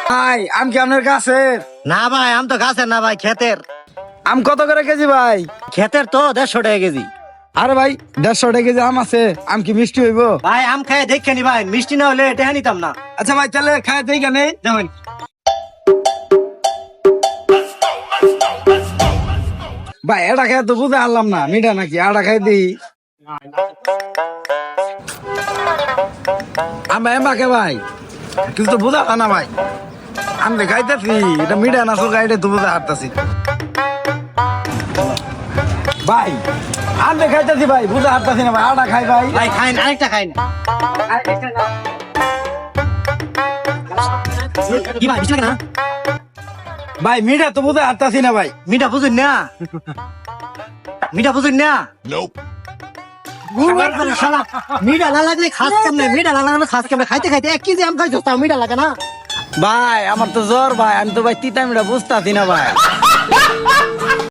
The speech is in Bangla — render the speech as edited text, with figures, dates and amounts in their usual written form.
ভাই আম কি আপনার কাছে? না ভাই, আম তো গাছের না ভাই, ক্ষেতের। আম কত করে কেজি ভাই? ক্ষেতের তো 150 টাকা কেজি। আরে ভাই 150 টাকা কেজি আম আছে, আম কি মিষ্টি হইব? ভাই আম খায় দেখে নি ভাই, মিষ্টি না হলে এটা নিতাম না। আচ্ছা ভাই তাহলে খায় দেই কেন দেখেন। ভাই এটা খায় তো বুঝতে পারলাম না মিঠা নাকি, আটা খাই দিই। আমি এমাকে ভাই কিছু তো বুঝা না ভাই, আমি খাইতেছি এটা মিঠা না সুগা এটা তো বুঝা হারতাছি ভাই। আমি খাইতেছি ভাই বুঝা হারতাছি না ভাই, আটা খাই ভাই। ভাই খাই না, আরেকটা খাই না। কি ভাই, মিষ্টি লাগে না? ভাই মিঠা তো বুঝা হারতাছি না ভাই। মিঠা বুঝুন না, মিঠা বুঝুন না। শালা, মিঠা না লাগলে খাস কেমনে, মিঠা না লাগলে খাস কেমনে? খাইতে খাইতে 1 কেজি আম খাইছো, তাও মিঠা লাগে না? ভাই আমার তো জ্বর ভাই, আমি তো ভাই তিতা মিঠা বুঝতাছি না ভাই।